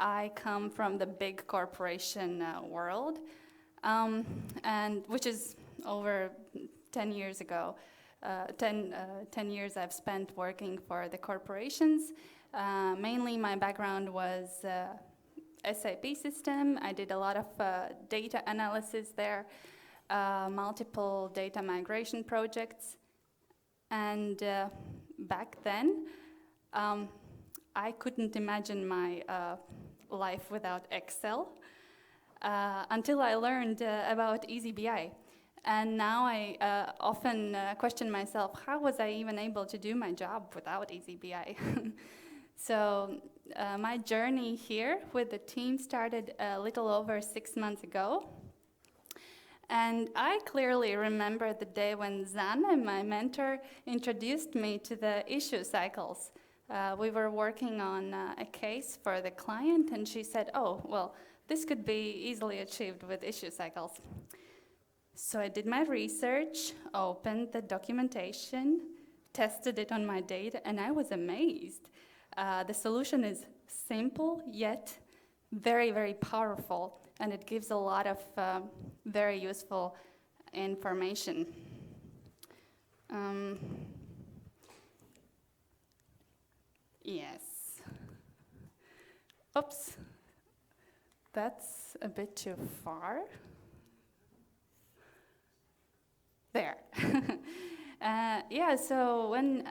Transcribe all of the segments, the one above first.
I come from the big corporation world, and which is over 10 years ago. 10 years I've spent working for the corporations. Mainly my background was SAP system. I did a lot of data analysis there, multiple data migration projects. And back then, I couldn't imagine my life without Excel until I learned about eazyBI. And now I often question myself, how was I even able to do my job without eazyBI? So my journey here with the team started a little over 6 months ago. And I clearly remember the day when Zane, my mentor, introduced me to the issue cycles. We were working on a case for the client, and she said, oh, well, this could be easily achieved with issue cycles. So I did my research, opened the documentation, tested it on my data, and I was amazed. The solution is simple, yet very, very powerful, and it gives a lot of very useful information. Yes. Oops. That's a bit too far. There. Yeah, so when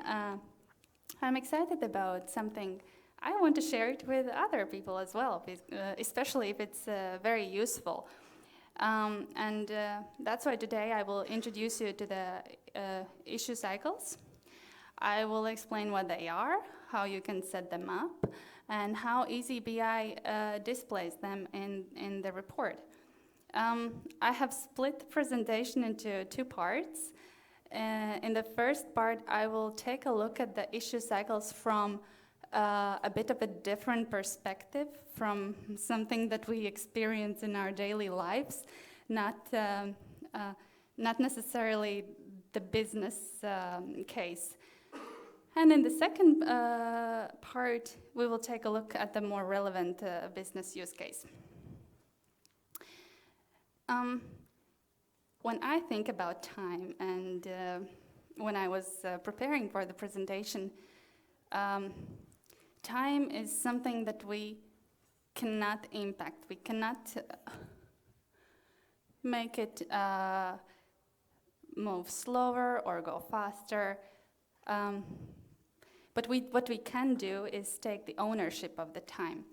I'm excited about something, I want to share it with other people as well, especially if it's very useful. And that's why today I will introduce you to the issue cycles. I will explain what they are, how you can set them up, and how eazyBI displays them in the report. I have split the presentation into 2 parts. In the first part, I will take a look at the issue cycles from a bit of a different perspective, from something that we experience in our daily lives, not necessarily the business case. And in the second part, we will take a look at the more relevant business use case. When I think about time, and when I was preparing for the presentation, time is something that we cannot impact. We cannot make it move slower or go faster. But what we can do is take the ownership of the time.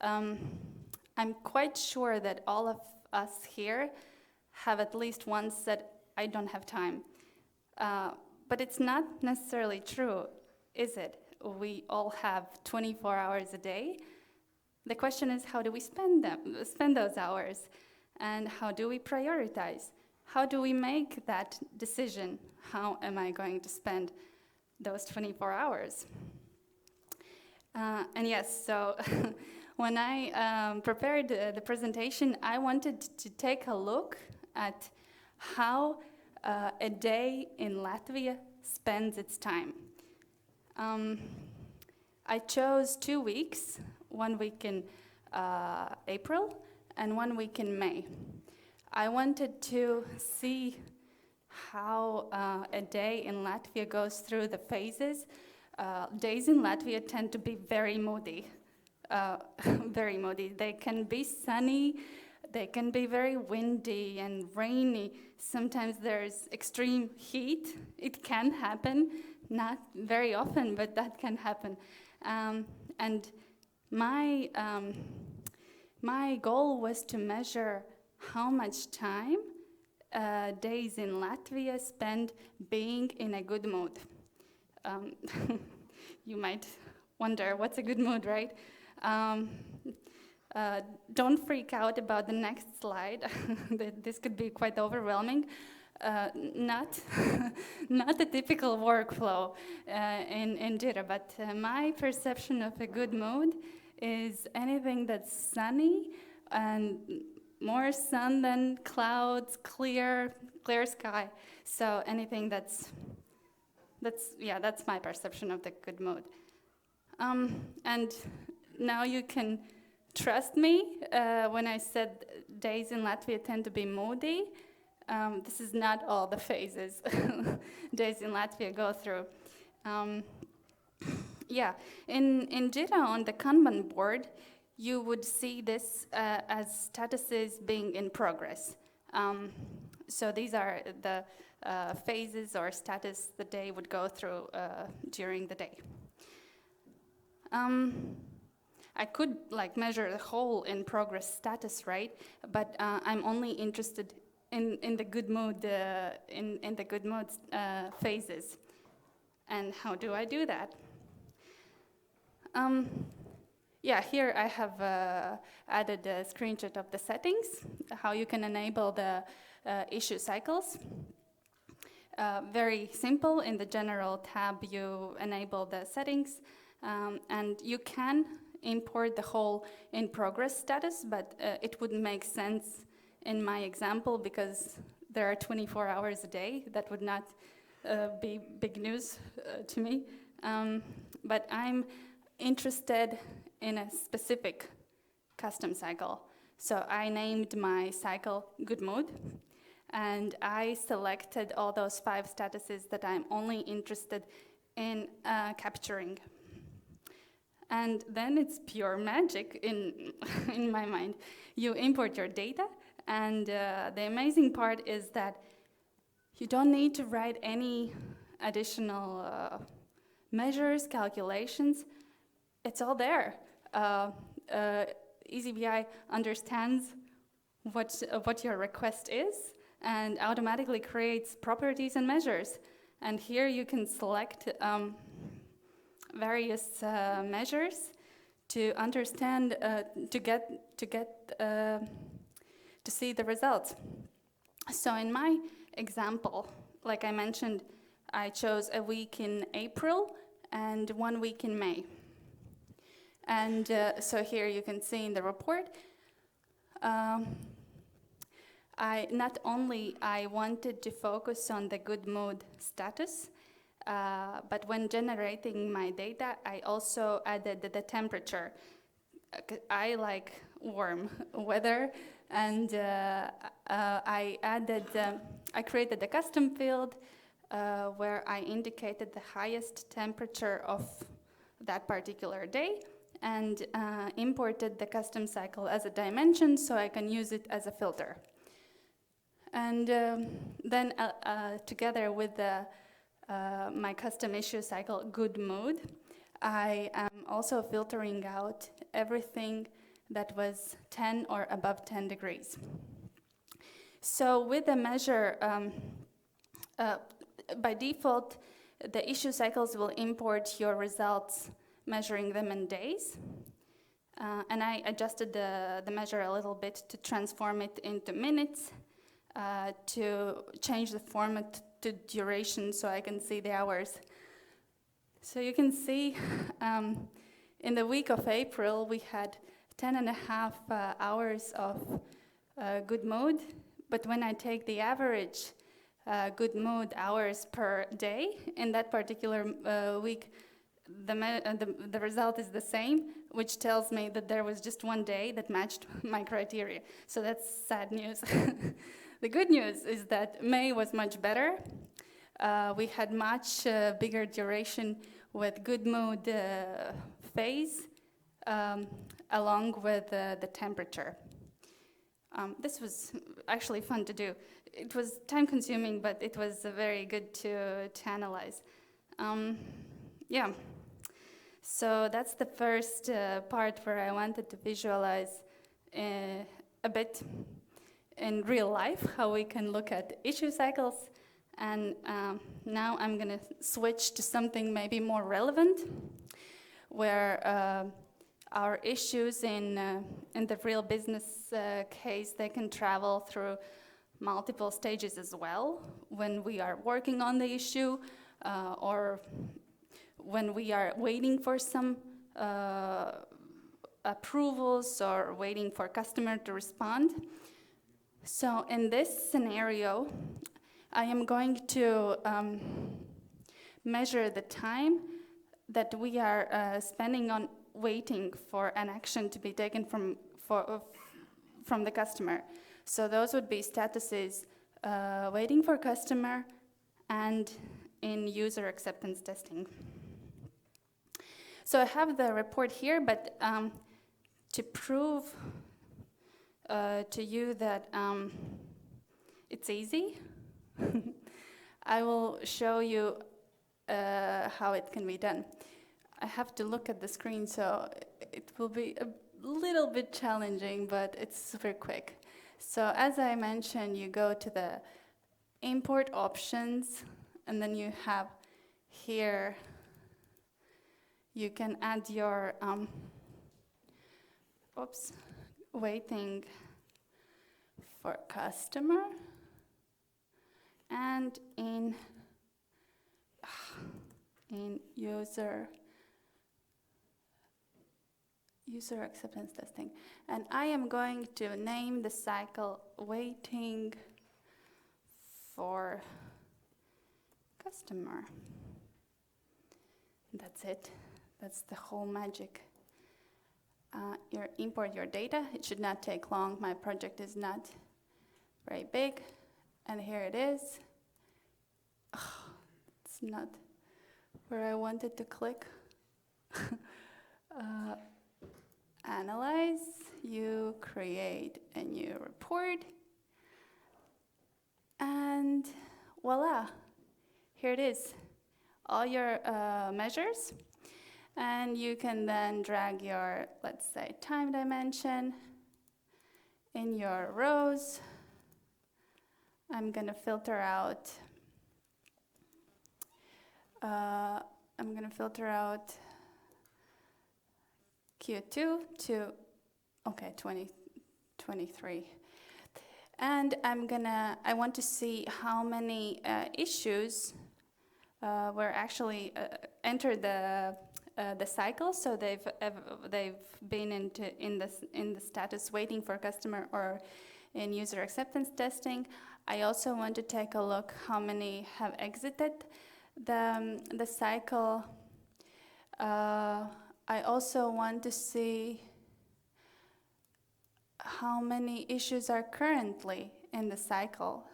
I'm quite sure that all of us here have at least once said, I don't have time. But it's not necessarily true, is it? We all have 24 hours a day. The question is, how do we spend those hours? And how do we prioritize? How do we make that decision? How am I going to spend those 24 hours? And yes, so when I prepared the presentation, I wanted to take a look at how a day in Latvia spends its time. I chose 2 weeks, 1 week in April and 1 week in May. I wanted to see how a day in Latvia goes through the phases. Days in Latvia tend to be very moody. Very moody. They can be sunny, they can be very windy and rainy. Sometimes there's extreme heat. It can happen, not very often, but that can happen. And my goal was to measure how much time days in Latvia spend being in a good mood. You might wonder, what's a good mood, right? Don't freak out about the next slide. This could be quite overwhelming. Not a typical workflow in Jira, but my perception of a good mood is anything that's sunny and more sun than clouds, clear sky. So anything that's my perception of the good mood. And now you can trust me when I said days in Latvia tend to be moody. This is not all the phases days in Latvia go through. Yeah, in Jira on the Kanban board, you would see this as statuses being in progress. So these are the phases or status the day would go through during the day. I could measure the whole in progress status, right? But I'm only interested in the good mood in the good mood phases. And how do I do that? Yeah, here I have added a screenshot of the settings, how you can enable the issue cycles. Very simple. In the general tab, you enable the settings, and you can import the whole in progress status, but it wouldn't make sense in my example because there are 24 hours a day. That would not be big news to me. But I'm interested in a specific custom cycle. So I named my cycle Good Mood, and I selected all those 5 statuses that I'm only interested in capturing. And then it's pure magic in my mind. You import your data, and the amazing part is that you don't need to write any additional measures, calculations. It's all there. eazyBI understands what your request is and automatically creates properties and measures. And here you can select various measures to understand, to see the results. So in my example, like I mentioned, I chose a week in April and 1 week in May. And so here you can see in the report, not only I wanted to focus on the good mood status, but when generating my data, I also added the temperature. I like warm weather, and I created a custom field where I indicated the highest temperature of that particular day, and imported the custom cycle as a dimension so I can use it as a filter. And then together with my custom issue cycle, Good Mood, I am also filtering out everything that was 10 or above 10 degrees. So with the measure, by default, the issue cycles will import your results measuring them in days. And I adjusted the measure a little bit to transform it into minutes, to change the format to duration so I can see the hours. So you can see in the week of April, we had 10.5 hours of good mood. But when I take the average good mood hours per day in that particular week, the result is the same, which tells me that there was just one day that matched my criteria. So that's sad news. The good news is that May was much better. We had much bigger duration with good mood phase along with the temperature. This was actually fun to do. It was time consuming, but it was very good to analyze. Yeah. So that's the first part where I wanted to visualize a bit in real life how we can look at issue cycles. And now I'm going to switch to something maybe more relevant, where our issues in the real business case, they can travel through multiple stages as well when we are working on the issue or when we are waiting for some approvals or waiting for customer to respond. So in this scenario, I am going to measure the time that we are spending on waiting for an action to be taken from the customer. So those would be statuses waiting for customer and in user acceptance testing. So I have the report here, but to prove to you that it's easy, I will show you how it can be done. I have to look at the screen, so it will be a little bit challenging, but it's super quick. So as I mentioned, you go to the import options, and then you have here, you can add your waiting for customer, and in user acceptance testing. And I am going to name the cycle waiting for customer. That's it. That's the whole magic. You import your data. It should not take long. My project is not very big. And here it is. Oh, it's not where I wanted to click. Analyze. You create a new report. And voila. Here it is. All your measures. And you can then drag your, let's say, time dimension in your rows. I'm going to filter out Q2 to, okay, 2023. And I want to see how many issues were actually entered the cycle, so they've been in the status waiting for customer or in user acceptance testing. I also want to take a look how many have exited the cycle. I also want to see how many issues are currently in the cycle,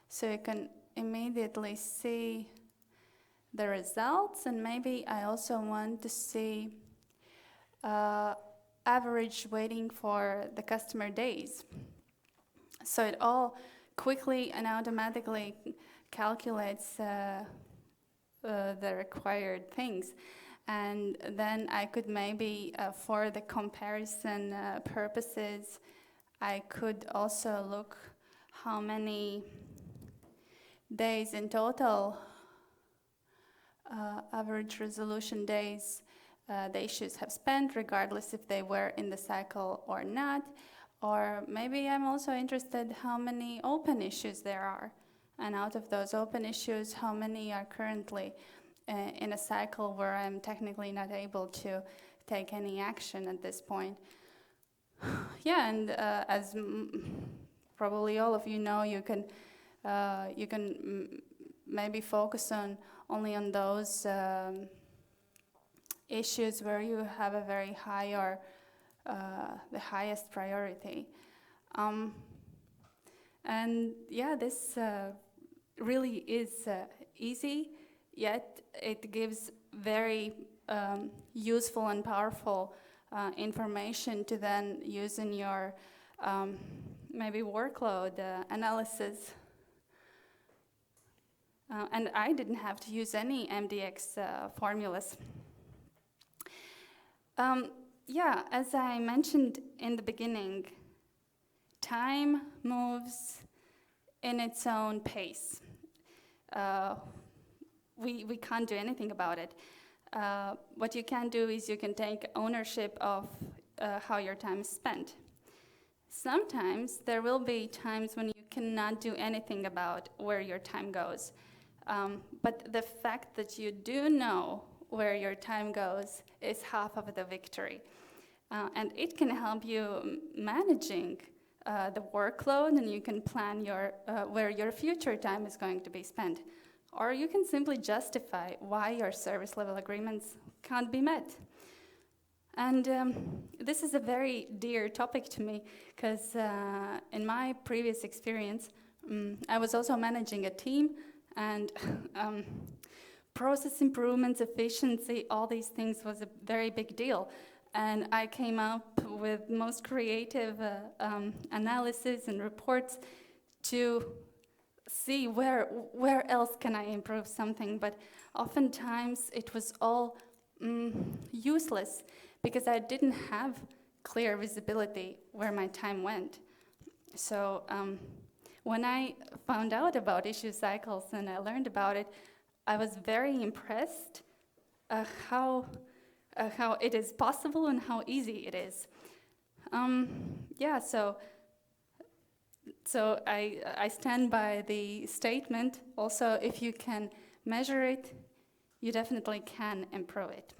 so you can immediately see the results. And maybe I also want to see average waiting for the customer days. So it all quickly and automatically calculates the required things. And then I could maybe, for the comparison purposes, I could also look how many days in total, average resolution days, the issues have spent, regardless if they were in the cycle or not. Or maybe I'm also interested how many open issues there are. And out of those open issues, how many are currently in a cycle where I'm technically not able to take any action at this point. Yeah, and as probably all of you know, you can maybe focus only on those issues where you have a very high or the highest priority. And yeah, this really is easy, yet it gives very useful and powerful information to then use in your maybe workload analysis. And I didn't have to use any MDX formulas. Yeah, as I mentioned in the beginning, time moves in its own pace. We can't do anything about it. What you can do is you can take ownership of how your time is spent. Sometimes there will be times when you cannot do anything about where your time goes. But the fact that you do know where your time goes is half of the victory. And it can help you managing the workload, and you can plan where your future time is going to be spent. Or you can simply justify why your service level agreements can't be met. And this is a very dear topic to me because in my previous experience, I was also managing a team, and process improvements, efficiency, all these things was a very big deal. And I came up with most creative analysis and reports to see where else can I improve something. But oftentimes it was all useless because I didn't have clear visibility where my time went. So when I found out about issue cycles and I learned about it, I was very impressed how it is possible and how easy it is. So I stand by the statement. Also, if you can measure it, you definitely can improve it.